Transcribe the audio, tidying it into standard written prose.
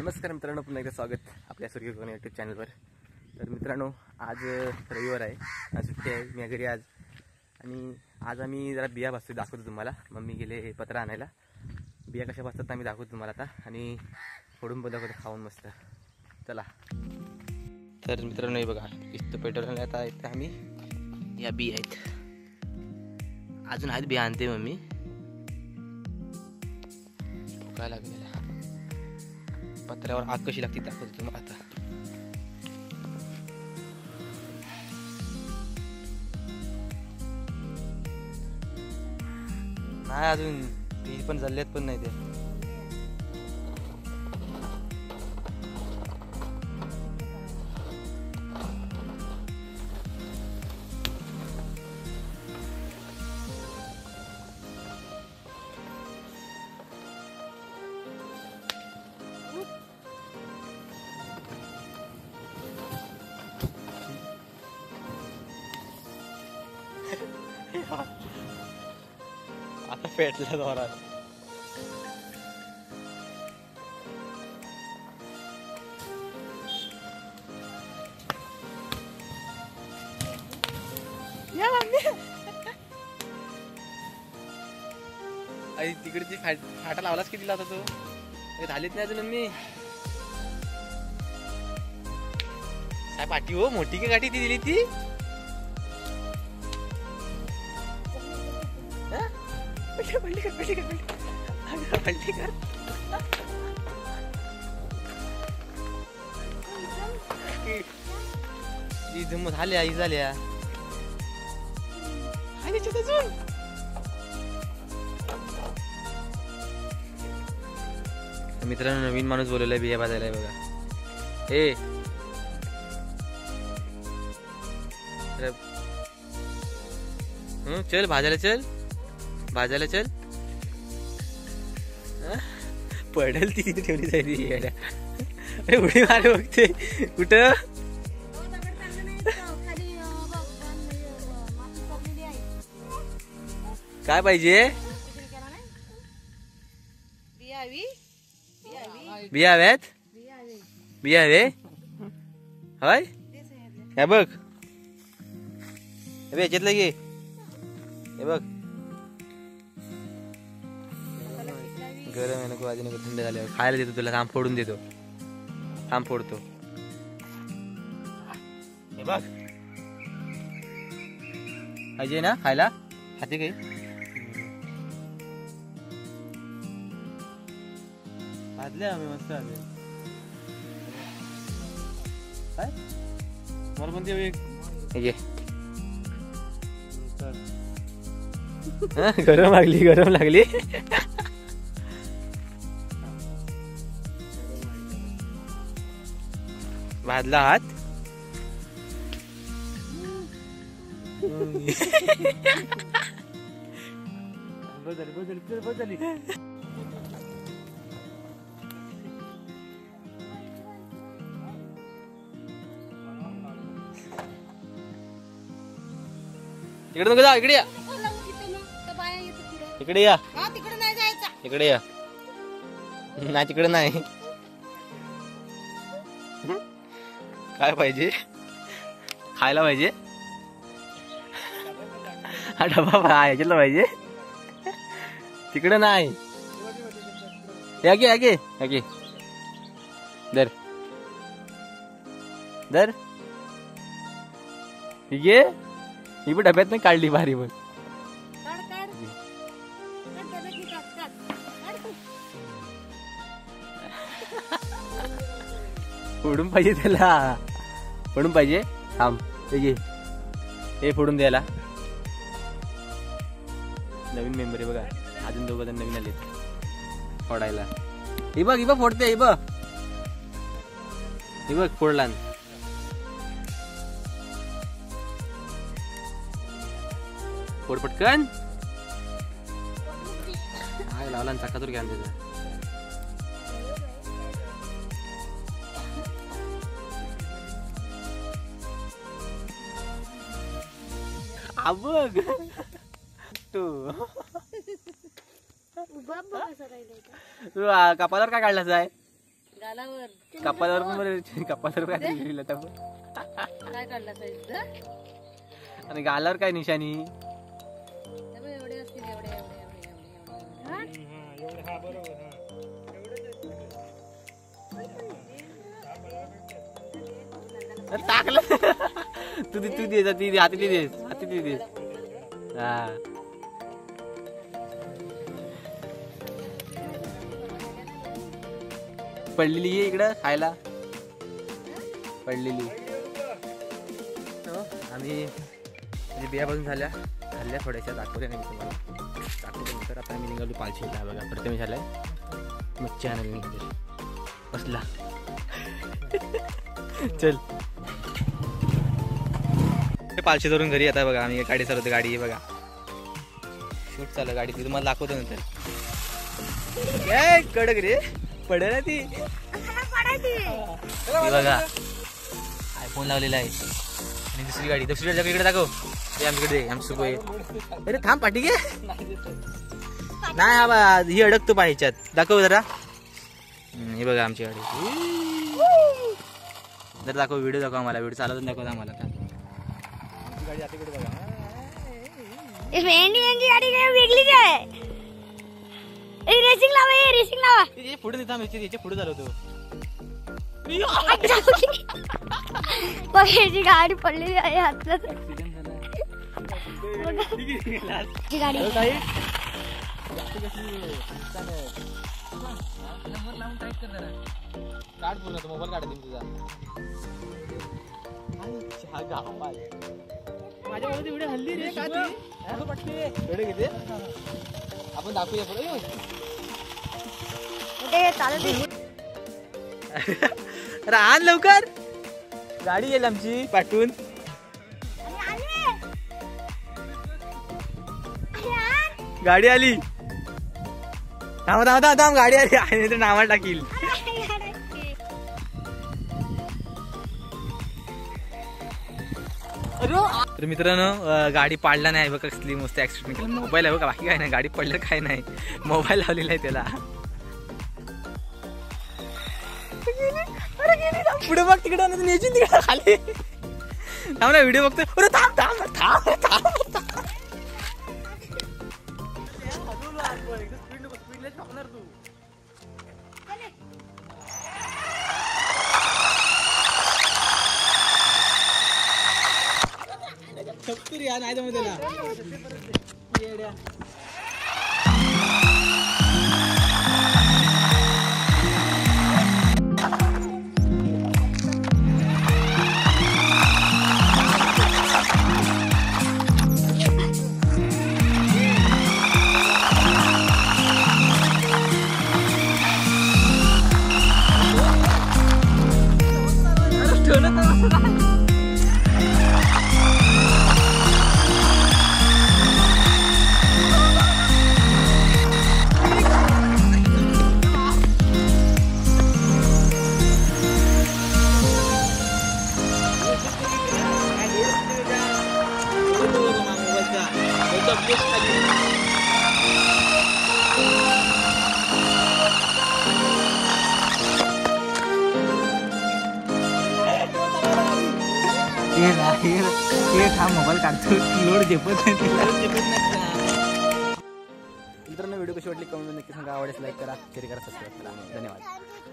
नमस्कार मित्रांनो, पुन्हा एकदा स्वागत आपल्या सूर्य कोकण यूट्यूब चॅनलवर। तर मित्रांनो, आज रविवार आहे, आज सुट्टी आहे, मी घरी आज। आणि आज आम्ही जरा बिया भाजतो, दाखवतो तुम्हाला। मम्मी गेले पत्र आणायला, बिया कशा भाजतात आम्ही दाखवतो तुम्हाला आता, आणि फोडून पण दाखवतो खाऊन मस्त। चला तर मित्रांनो, हे बघा इथं पेट्रोल आता इथे आम्ही या बिया आहेत, अजून आहेत बिया आणते मम्मी। काय लागलेला पत्र्यावर आग कशी लागते दाखवतो तुम्हाला आता। नाही अजून ती पण जल्ल्यात पण नाही ते। आता पेटला जोरात। अरे तिकडची फाटा लावलाच किती लावता तो? झालीच नाही अजून मी। काय पाठी हो, मोठी की गाठी ती दिली ती? पलटी कर। झाल्या आई झाल्या मित्रांनो, नवीन माणूस बोलवलाय बिया भाजायला बघा। ए चल भाजायला, चल भाजायला चल। पडेल ती तिथे ठेवली जाईल। अरे उडी मारे बघते कुठं। काय पाहिजे? बिया हव्यात, बिया हवे होय। हे बघ, हे याच्यातलं घे, हे बघ गरम आहे, नको आधी नको, थंड झाल्यावर खायला देतो तुला। थांब फोडून देतो, थांब फोडतो। हे बघ पाहिजे ना खायला, खाते काही? भाजले आम्ही मस्त आले काय मला पण ते गरम लागली भाजला हात। बदली इकडे नको जा, इकडे या, इकडे या, इकडे या, नाही तिकडे नाही। काय पाहिजे खायला? पाहिजे हा डबा याच्यातला पाहिजे, तिकडे नाही। यागे दर दर ये, ही पण डब्यात नाही काढली भारी बघ। फोडून पाहिजे त्याला, फोडून पाहिजे। थांब हे फोडून द्यायला। नवीन मेंबर आहे बघा, अजून 2 जण नवीन आले फोडायला। ही बघ फोडते, ही बघ फोडला। फोड पटकन, आग लावला चाकातूर घ्या त्याचा। बघ तू तू कपाळावर काय काढलास आहे? कपाळावर पण बरं कपाळावर काय लिहिलं तर काय काढला साईज आणि गालावर काय निशाणी एवढे असतील एवढे टाकलं तू दे ती हाती दे हा पडलेली आहे इकडं खायला पडलेली आम्ही म्हणजे बिया बाजून खाल्ल्या थोड्याशा दाखवल्या नाही तुम्हाला दाखवल्यानंतर आता आम्ही निघालो पालशीला बघा प्रथमेश झालाय मच्छी आणायला निघाले बसला चल पालशी धरून घरी येतात बघा आम्ही गाडी चालवतो गाडी बघा शूट चालू गाडी ती तुम्हाला दाखवतो नंतर कडक रे पड ना ती बघा आयफोन लावलेला आहे आणि दुसरी गाडी इकडे दाखव ते आमच्याकडे आमची सुको आहे अरे थांब पाठी घे नाही हा बा ही अडकतो पाहिच्यात दाखव जरा हे बघा आमची गाडी जर दाखव व्हिडिओ दाखव आम्हाला व्हिडिओ चालवून दाखव आम्हाला आमची गाडी आता कुठे बघा गाडी वेगळीच आहे रेसिंग लावा पुढे याच्या पुढे चालवतो याची गाडी पडलेली आहे हातात गाडी काढ पूर्ण मोबाईल काढ तुझा माझ्या व्हिडिओ हल्ली रे का किती आपण दाखवूया पुढे आण लवकर गाडी येईल आमची पाठवून गाडी आली थांब गाडी आली आणि तर नावा टाकील तर मित्रांनो गाडी पाडला नाही बघा कसली मस्त ऍक्सिडेंट केला मोबाईल आहे बघा बाकी काय नाही गाडी पडलं काय नाही मोबाईल लावलेला आहे त्याला पुढे बघ तिकडे तिकडे खाली थांब ना व्हिडिओ बघतोय अरे थांब नाही जमत त्याला मोबाईल काढतो लोड झेपत नाही मित्रांनो व्हिडिओ कशी वाटली कमेंट नक्की सांगा आवडेल लाईक करा शेअर करा सबस्क्राईब करा धन्यवाद